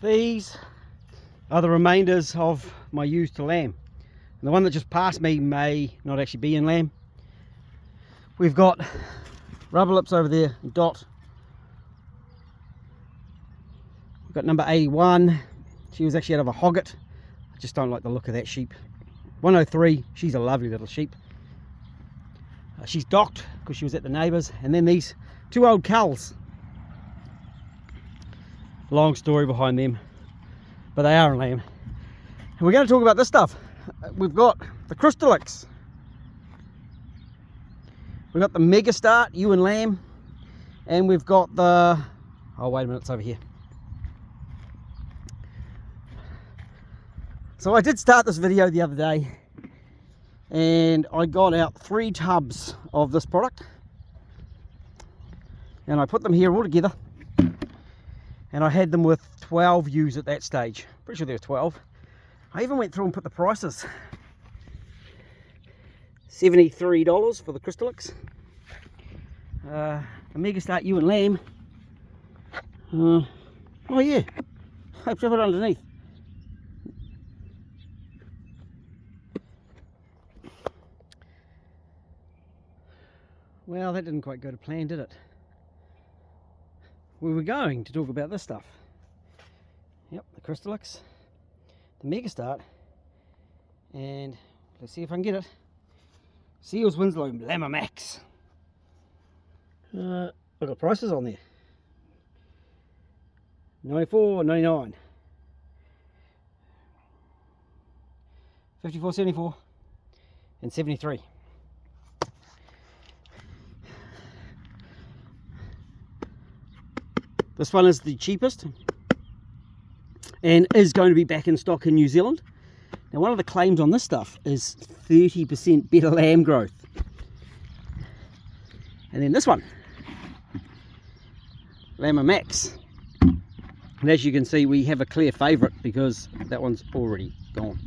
These are the remainders of my ewes to lamb. And the one that just passed me may not actually be in lamb. We've got rubber lips over there, Dot. We've got number 81. She was actually out of a hogget. I just don't like the look of that sheep. 103, she's a lovely little sheep. She's docked because she was at the neighbours. And then these two old culls. Long story behind them, but they are in lamb. And we're going to talk about this stuff. We've got the Drysdales. We've got the Mega Start, ewe and lamb. And we've got the... oh, wait a minute, it's over here. So I did start this video the other day, and I got out 3 tubs of this product. And I put them here all together. And I had them with 12 ewes at that stage. Pretty sure there were 12. I even went through and put the prices. $73 for the Drysdales. The Mega Start ewe and lamb. Oh yeah, I've put it underneath. Well, that didn't quite go to plan, did it? We were going to talk about this stuff. Yep, the Drysdales, the Mega Start, and let's see if I can get it. Seals Winslow Lamma Max. I've got prices on there. 94, 99, 54, 74, and 73. This one is the cheapest and is going to be back in stock in New Zealand. Now, one of the claims on this stuff is 30% better lamb growth. And then this one, Lamma Max. And as you can see, we have a clear favourite because that one's already gone.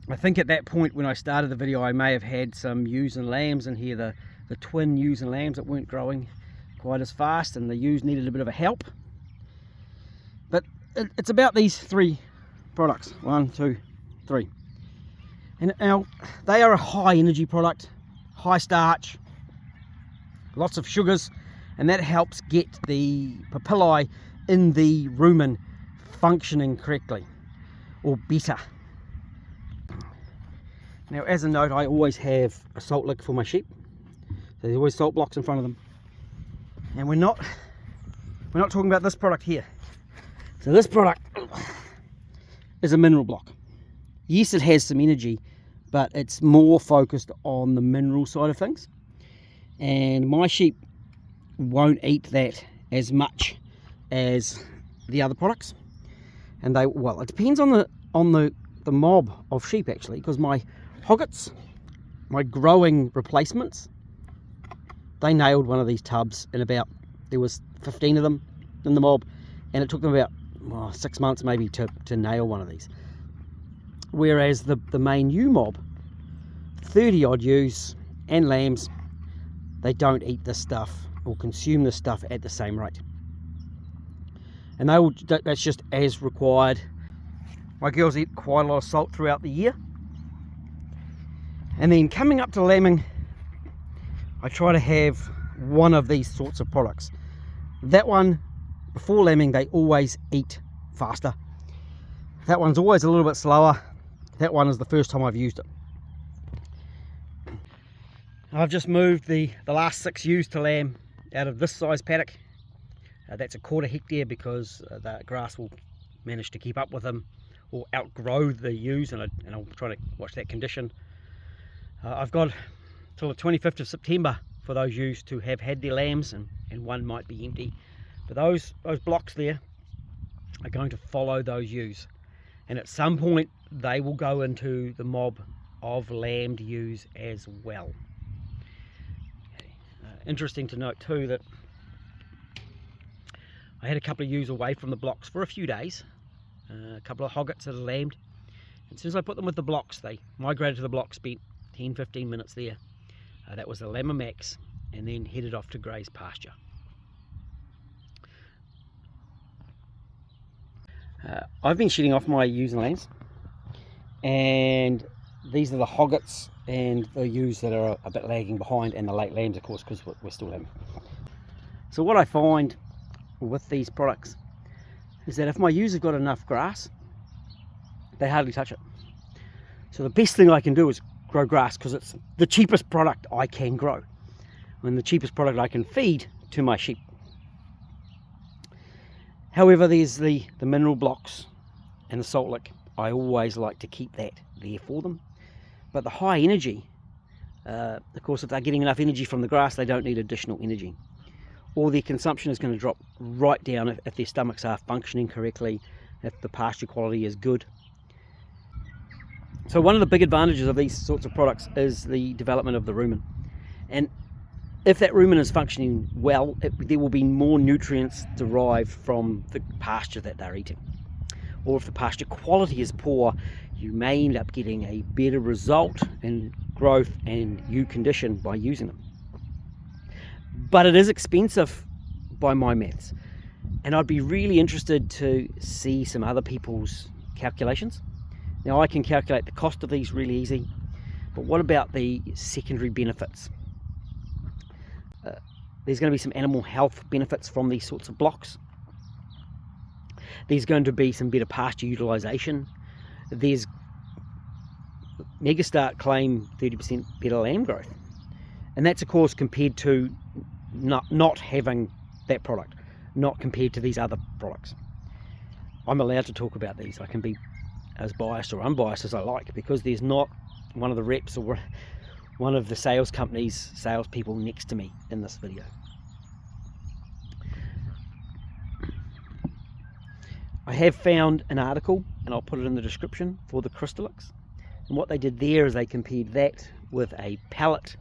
I think at that point when I started the video, I may have had some ewes and lambs in here, the twin ewes and lambs that weren't growing quite as fast, and the ewes needed a bit of a help. But it's about these 3 products. 1, 2, 3. And now they are a high energy product, high starch, lots of sugars, and that helps get the papillae in the rumen functioning correctly, or better. Now, as a note, I always have a salt lick for my sheep. So there's always salt blocks in front of them. And we're not talking about this product here. So this product is a mineral block. Yes, it has some energy, but it's more focused on the mineral side of things. And my sheep won't eat that as much as the other products. And they, well, it depends on the mob of sheep actually, because my hoggets, my growing replacements, they nailed one of these tubs in about, there was 15 of them in the mob, and it took them about 6 months maybe to nail one of these. Whereas the main ewe mob, 30 odd ewes and lambs, they don't eat this stuff or consume this stuff at the same rate. And that's just as required. My girls eat quite a lot of salt throughout the year. And then coming up to lambing, I try to have one of these sorts of products. That one, before lambing, they always eat faster. That one's always a little bit slower. That one is the first time I've used it. I've just moved the last 6 ewes to lamb out of this size paddock. That's a 1/4 hectare because the grass will manage to keep up with them or outgrow the ewes, and I'll try to watch that condition. I've got till the 25th of September for those ewes to have had their lambs, and one might be empty. But those blocks there are going to follow those ewes, and at some point they will go into the mob of lambed ewes as well. Interesting to note too that I had a couple of ewes away from the blocks for a few days, a couple of hoggets that are lambed. As soon as I put them with the blocks, they migrated to the blocks, spent 10-15 minutes there. That was the Lamma Max, and then headed off to graze pasture. I've been shedding off my ewes and lambs, and these are the hoggets and the ewes that are a bit lagging behind, and the late lambs, of course, because we're still lambing. So what I find with these products is that if my ewes have got enough grass, they hardly touch it. So the best thing I can do is grow grass, because it's the cheapest product I can grow and the cheapest product I can feed to my sheep. However, there's the mineral blocks and the salt lick. I always like to keep that there for them. But the high energy, of course, if they're getting enough energy from the grass, they don't need additional energy. Or their consumption is going to drop right down if their stomachs are functioning correctly, if the pasture quality is good. So one of the big advantages of these sorts of products is the development of the rumen. And if that rumen is functioning well, there will be more nutrients derived from the pasture that they're eating. Or if the pasture quality is poor, you may end up getting a better result in growth and ewe condition by using them. But it is expensive by my maths, and I'd be really interested to see some other people's calculations. Now, I can calculate the cost of these really easy, but what about the secondary benefits? There's going to be some animal health benefits from these sorts of blocks. There's going to be some better pasture utilisation. There's Megastart claim 30% better lamb growth, and that's of course compared to not having that product, not compared to these other products. I'm allowed to talk about these. I can be as biased or unbiased as I like, because there's not one of the reps or one of the sales companies' salespeople next to me in this video. I have found an article, and I'll put it in the description, for the Crystallix. And what they did there is they compared that with a pellet,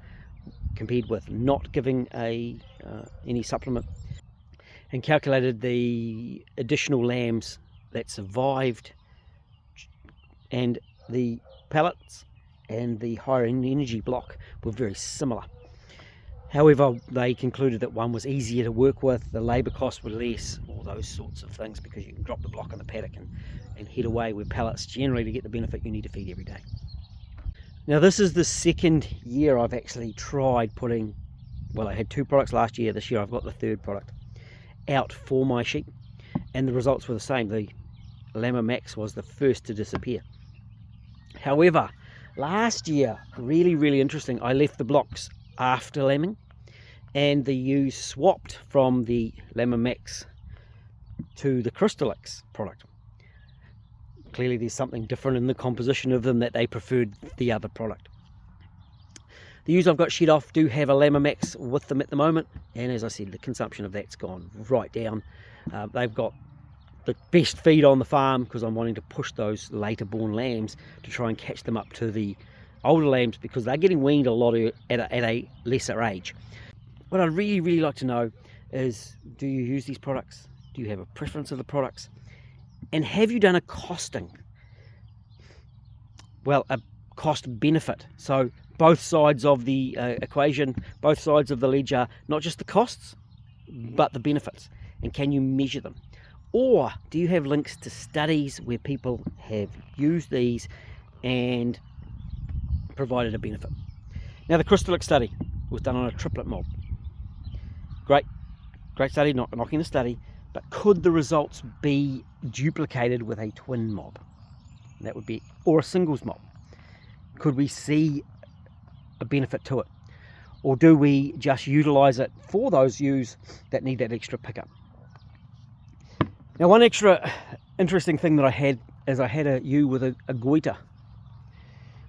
compared with not giving any supplement, and calculated the additional lambs that survived, and the pellets and the higher energy block were very similar. However, they concluded that one was easier to work with, the labour costs were less, all those sorts of things, because you can drop the block in the paddock and head away, where pellets, generally, to get the benefit, you need to feed every day. Now, this is the second year I've actually tried putting, well, I had 2 products last year. This year I've got the 3rd product out for my sheep, and the results were the same. The Lama Max was the first to disappear. However, last year, really interesting, I left the blocks after lambing, and the ewes swapped from the Lama Max to the Crystallix product. Clearly there's something different in the composition of them that they preferred the other product. The ewes I've got shed off do have a Lama Max with them at the moment, and as I said, the consumption of that's gone right down. They've got the best feed on the farm, because I'm wanting to push those later born lambs to try and catch them up to the older lambs, because they're getting weaned a lot at a lesser age. What I'd really like to know is, do you use these products? Do you have a preference of the products? And have you done a costing? Well, a cost benefit. So both sides of the equation, both sides of the ledger, not just the costs, but the benefits. And can you measure them? Or do you have links to studies where people have used these and provided a benefit? Now, the Crystallix study was done on a triplet mob. Great study, not knocking the study, but could the results be duplicated with a twin mob? That would be, or a singles mob. Could we see a benefit to it? Or do we just utilize it for those ewes that need that extra pickup? Now, one extra interesting thing that I had is I had a ewe with a goiter.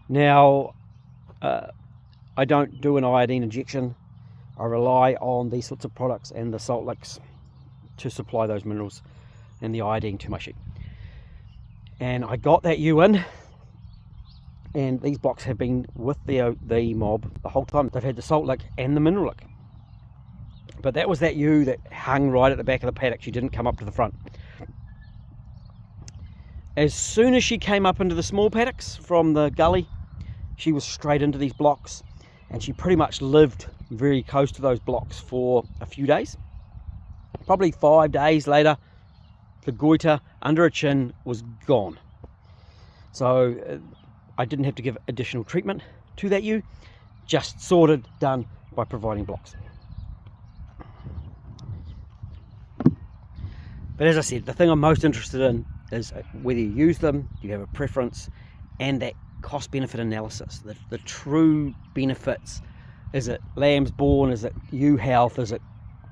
Now, I don't do an iodine injection. I rely on these sorts of products and the salt licks to supply those minerals and the iodine to my sheep. And I got that ewe in, and these blocks have been with the mob the whole time. They've had the salt lick and the mineral lick. But that was that ewe that hung right at the back of the paddock. She didn't come up to the front. As soon as she came up into the small paddocks from the gully, she was straight into these blocks, and she pretty much lived very close to those blocks for a few days. Probably 5 days later, the goiter under a chin was gone. So I didn't have to give additional treatment to that ewe, just sorted, done by providing blocks. But as I said, the thing I'm most interested in is whether you use them, do you have a preference, and that cost benefit analysis, the true benefits. Is it lambs born, is it ewe health, is it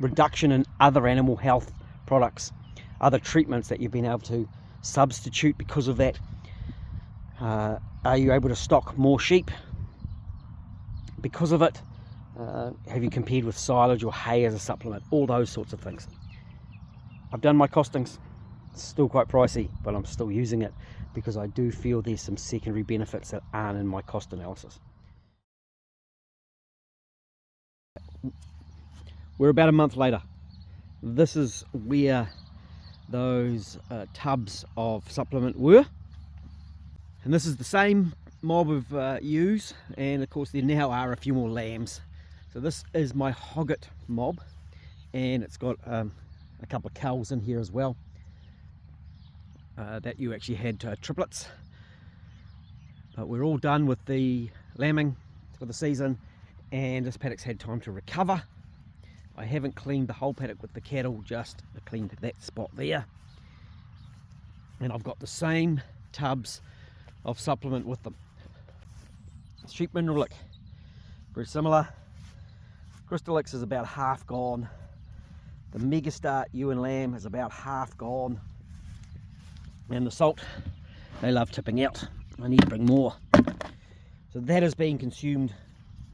reduction in other animal health products, other treatments that you've been able to substitute because of that? Are you able to stock more sheep because of it? Have you compared with silage or hay as a supplement? All those sorts of things. I've done my costings. It's still quite pricey, but I'm still using it because I do feel there's some secondary benefits that aren't in my cost analysis. We're about a month later. This is where those tubs of supplement were. And this is the same mob of ewes, and of course there now are a few more lambs. So this is my hogget mob, and it's got a couple of cows in here as well. That ewe actually had triplets. But we're all done with the lambing for the season, and this paddock's had time to recover. I haven't cleaned the whole paddock with the cattle, just cleaned that spot there. And I've got the same tubs of supplement with them. Sheep mineralic, very similar. Crystallix is about half gone. The Megastar ewe and lamb is about half gone. And the salt, they love tipping out. I need to bring more. So that is being consumed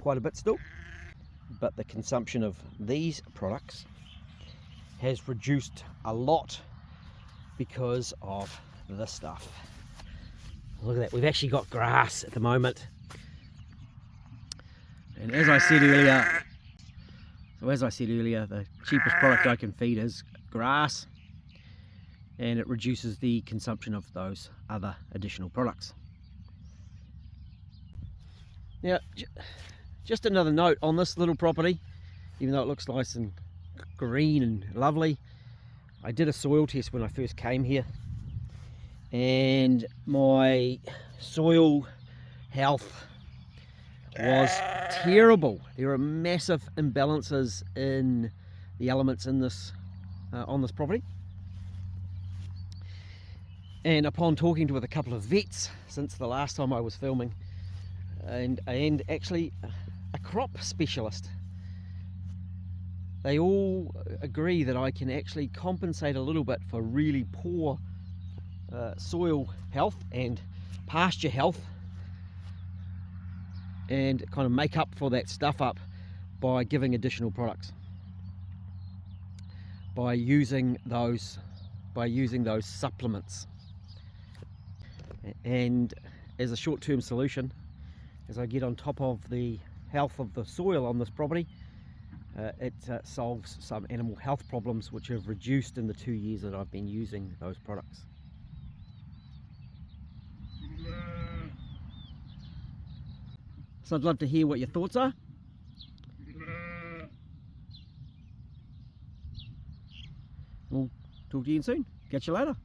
quite a bit still. But the consumption of these products has reduced a lot because of this stuff. Look at that, we've actually got grass at the moment. And as I said earlier, the cheapest product I can feed is grass, and it reduces the consumption of those other additional products. Now, just another note on this little property, even though it looks nice and green and lovely, I did a soil test when I first came here, and my soil health was terrible. There are massive imbalances in the elements in this on this property. And upon talking with a couple of vets since the last time I was filming, and actually a crop specialist, they all agree that I can actually compensate a little bit for really poor soil health and pasture health, and kind of make up for that stuff up by giving additional products, by using those supplements. And as a short-term solution, as I get on top of the health of the soil on this property, it solves some animal health problems which have reduced in the 2 years that I've been using those products. So I'd love to hear what your thoughts are. We'll talk to you soon. Catch you later.